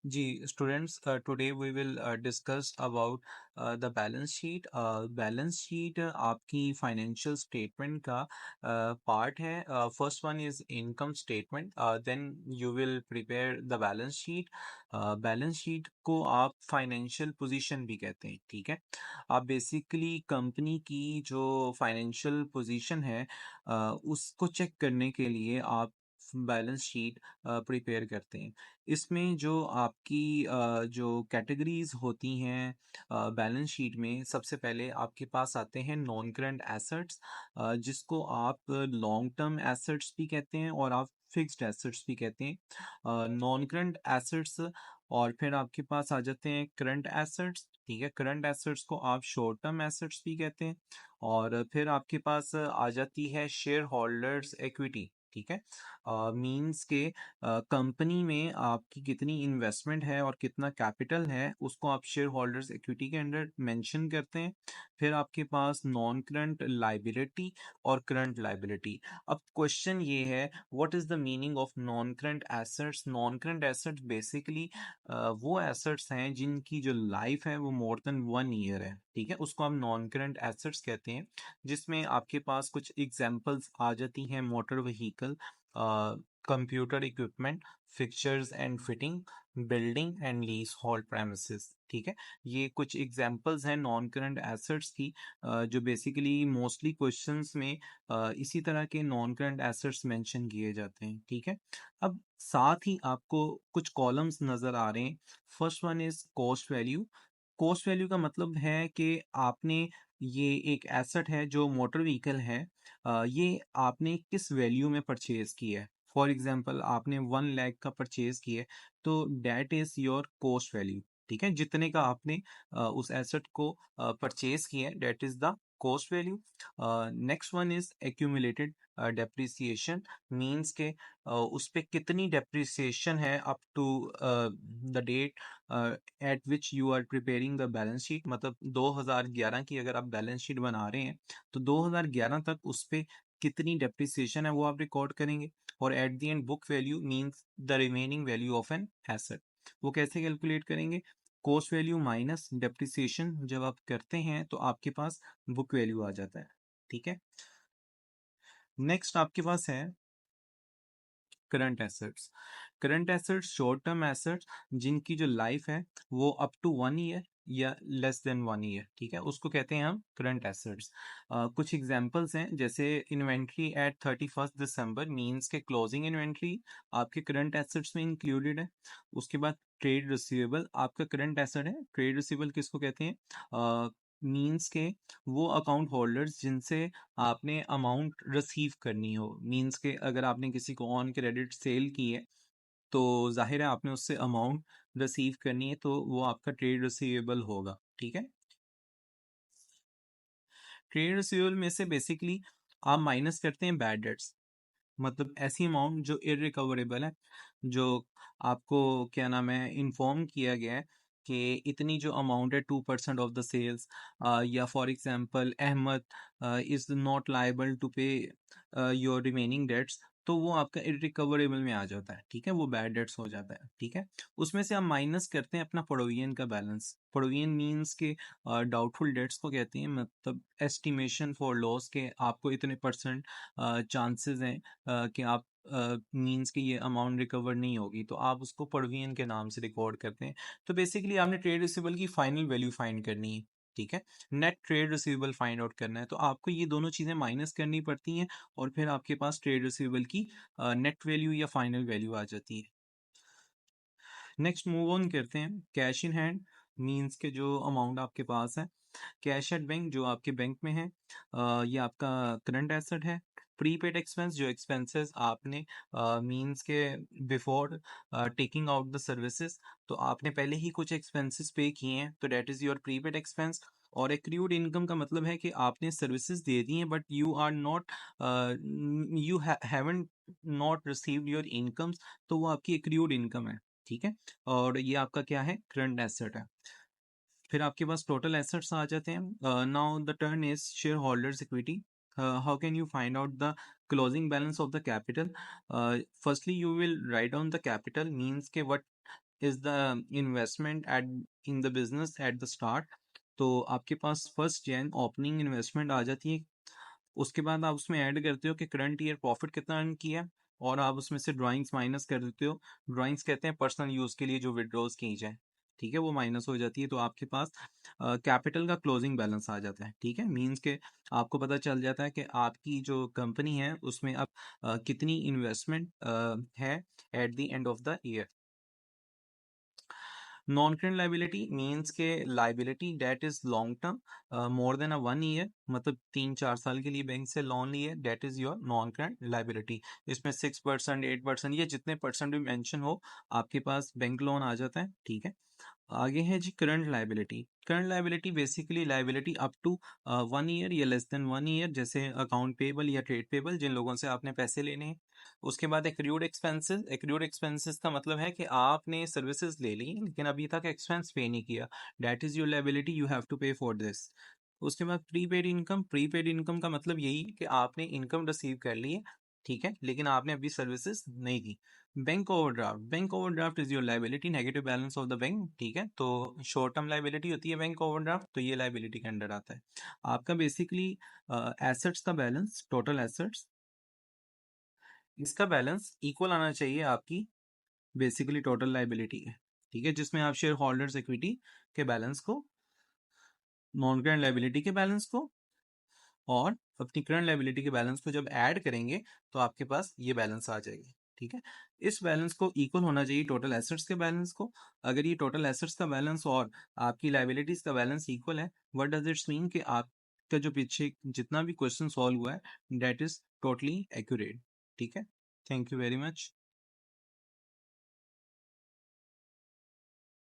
Ji students, today we will discuss about the balance sheet. Balance sheet आपकी financial statement का part है। First one is income statement, then you will prepare the balance sheet. Balance sheet को आप financial position भी कहते हैं, ठीक है। आप बेसिकली कंपनी की जो फाइनेंशियल पोजीशन है उसको चेक करने के लिए आप बैलेंस शीट प्रिपेयर करते हैं। इसमें जो आपकी जो कैटेगरीज होती हैं बैलेंस शीट में, सबसे पहले आपके पास आते हैं नॉन करंट एसेट्स, जिसको आप लॉन्ग टर्म एसेट्स भी कहते हैं और आप फिक्स्ड एसेट्स भी कहते हैं। नॉन करंट एसेट्स और फिर आपके पास आ जाते हैं करंट एसेट्स, ठीक है। करंट एसेट्स को आप शॉर्ट टर्म एसेट्स भी कहते हैं। और फिर आपके पास आ जाती है शेयर होल्डर्स इक्विटी, ठीक है। मींस के कंपनी में आपकी कितनी इन्वेस्टमेंट है और कितना कैपिटल है उसको आप शेयर होल्डर्स इक्विटी के अंडर मेंशन करते हैं। फिर आपके पास नॉन करंट लाइबिलिटी और करंट लाइबिलिटी। अब क्वेश्चन ये है, what is the meaning of non current assets? Non current assets basically वो एसेट्स हैं जिनकी जो लाइफ है वो मोर देन 1 ईयर है, ठीक है। उसको हम नॉन करंट एसेट्स कहते हैं, जिसमें आपके पास कुछ एग्जांपल्स आ जाती हैं: motor vehicle, computer equipment, fixtures and fitting, building and lease hold premises, ठीक है। ये कुछ एग्जांपल्स हैं नॉन करंट एसेट्स की, जो बेसिकली मोस्टली क्वेश्चंस में इसी तरह के नॉन करंट एसेट्स मेंशन किए जाते हैं, ठीक है। अब साथ ही आपको कुछ कॉलम्स नजर आ रहे हैं। First one is cost value. Cost value का मतलब है कि आपने, ये एक एसेट है जो मोटर व्हीकल है, ये आपने किस वैल्यू में परचेज किया है। फॉर एग्जाम्पल आपने 1 लाख का परचेज किया है, तो that is your cost value, ठीक है। जितने का आपने उस एसेट को परचेज किया है, that is the cost value. Next one is accumulated depreciation. Means के उस पे कितनी डेप्रिसिएशन है up to the date at which you are preparing the balance sheet. मतलब 2011 की अगर आप बैलेंस शीट बना रहे हैं तो 2011 तक उस पे कितनी डेप्रिसिएशन है वो आप रिकॉर्ड करेंगे। और eight the and book value means the remaining value of an asset. वो कैसे कैलकुलेट करेंगे? कॉस्ट वैल्यू माइनस डेप्रिसिएशन जब आप करते हैं तो आपके पास बुक वैल्यू आ जाता है, ठीक है। नेक्स्ट आपके पास है current assets. Current assets short term assets जिनकी जो लाइफ है वो अप टू 1 ईयर या लेस देन 1 ईयर, ठीक है, उसको कहते हैं हम करंट एसेट्स। कुछ एग्जांपल्स हैं, जैसे इन्वेंट्री एट 31 दिसंबर, मींस के क्लोजिंग इन्वेंट्री आपके करंट एसेट्स में इंक्लूडेड है। उसके बाद ट्रेड रिसीवेबल आपका करंट एसेट है। ट्रेड रिसीवेबल किसको कहते हैं? मींस के वो अकाउंट होल्डर्स जिनसे आपने अमाउंट रिसीव करनी हो। मींस के अगर आपने किसी को ऑन क्रेडिट सेल की है तो जाहिर है आपने उससे अमाउंट रिसीव करनी है, तो वो आपका ट्रेड रिसीवेबल होगा, ठीक है। ट्रेड रिसीवेबल में से बेसिकली आप माइनस करते हैं बैड डेट्स, मतलब ऐसी अमाउंट जो इरिकवरेबल है, जो आपको क्या नाम है इन्फॉर्म किया गया है कि इतनी जो अमाउंट है 2% ऑफ द सेल्स, या for example Ahmed is not liable to pay your remaining debts, तो वो आपका इरिकवरेबल में आ जाता है, ठीक है, वो बैड डेट्स हो जाता है, ठीक है। उसमें से आप माइनस करते हैं अपना प्रोविजन का बैलेंस। प्रोविजन मीन्स के डाउटफुल डेट्स को कहते हैं, मतलब एस्टिमेशन फॉर लॉस के आपको इतने परसेंट चांसेस हैं कि आप मींस कि ये अमाउंट रिकवर नहीं होगी, तो आप उसको प्रोविजन के नाम से रिकॉर्ड करते हैं। तो बेसिकली आपने ट्रेड रिसीवेबल की फाइनल वैल्यू फाइंड करनी है, ठीक है। Net trade receivable find out करना है, तो आपको ये दोनों चीज़ें माइनस करनी पड़ती हैं और फिर आपके पास ट्रेड रिसीवेबल की नेट वैल्यू या फाइनल वैल्यू आ जाती है। नेक्स्ट मूव ऑन करते हैं। कैश इन हैंड मींस के जो अमाउंट आपके पास है। कैश एट बैंक जो आपके बैंक में है, ये आपका करंट एसेट है। प्रीपेड एक्सपेंस जो एक्सपेंसेस आपने मींस के before taking out the services, तो आपने पहले ही कुछ एक्सपेंसेस पे किए हैं, तो that is your prepaid expense. और एक्रूड इनकम का मतलब है कि आपने सर्विसेज दे दी हैं but you are not, you haven't not received your incomes, तो वो आपकी एक्रूड इनकम है, ठीक है। और ये आपका क्या है? करंट एसेट है। फिर आपके पास टोटल एसेट्स आ जाते हैं। Now the turn is shareholders equity. How can you find out the closing balance of the capital? Firstly you will write down the capital, means के what is the investment at in the business at the start. तो आपके पास 1 जैन opening investment आ जाती है। उसके बाद आप उसमें ऐड करते हो कि करंट ईयर प्रॉफिट कितना अर्न किया, और आप उसमें से ड्राइंग्स माइनस कर देते हो। ड्राइंग्स कहते हैं पर्सनल यूज के लिए जो विड्रॉल्स की जाए, ठीक है, वो माइनस हो जाती है। तो आपके पास कैपिटल का क्लोजिंग बैलेंस आ जाता है, ठीक है। मींस के आपको पता चल जाता है कि आपकी जो कंपनी है उसमें अब कितनी इन्वेस्टमेंट है at the end of the year. Non current liability means के liability debt is long term, more than 1 year, मतलब 3-4 साल के लिए बैंक से लोन लिए, debt is your non current liability. इसमें 6%, 8%, ये जितने परसेंट भी मेंशन हो आपके पास बैंक लोन आ जाता है, ठीक है। आगे है जी current liability. Current liability basically liability up to 1 year या लेस देन 1 ईयर, जैसे अकाउंट पेबल या ट्रेड पेबल, जिन लोगों से आपने पैसे लेने हैं। उसके बाद एक्रूड एक्सपेंसेस। एक्रूड एक्सपेंसेस का मतलब है कि आपने सर्विसेज ले ली लेकिन अभी तक एक्सपेंस पे नहीं किया, that is your liability, you have to pay for this. उसके बाद प्रीपेड इनकम। प्रीपेड इनकम का मतलब यही कि आपने इनकम रिसीव कर ली है, ठीक है, लेकिन आपने अभी सर्विसेज नहीं दी। Bank overdraft. Bank overdraft is your liability, negative balance of the bank, ठीक है। तो शॉर्ट टर्म लाइबिलिटी होती है बैंक ओवरड्राफ्ट, तो ये लाइबिलिटी के अंडर आता है। आपका बेसिकली एसेट्स का बैलेंस, टोटल एसेट्स, इसका बैलेंस इक्वल आना चाहिए आपकी बेसिकली टोटल लाइबिलिटी है, ठीक है, जिसमें आप शेयर होल्डर्स इक्विटी के बैलेंस को, नॉन करंट लाइबिलिटी के बैलेंस को और अपनी करंट लाइबिलिटी के बैलेंस को जब ऐड करेंगे तो आपके पास ये बैलेंस आ जाएगी, ठीक है। इस बैलेंस को इक्वल होना चाहिए टोटल एसेट्स के बैलेंस को। अगर ये टोटल एसेट्स का बैलेंस और आपकी लाइबिलिटीज का बैलेंस इक्वल है, व्हाट डज इट्स मीन कि आपका जो पीछे जितना भी क्वेश्चन सॉल्व हुआ है, दैट इज टोटली एक्यूरेट, ठीक है। Thank you very much.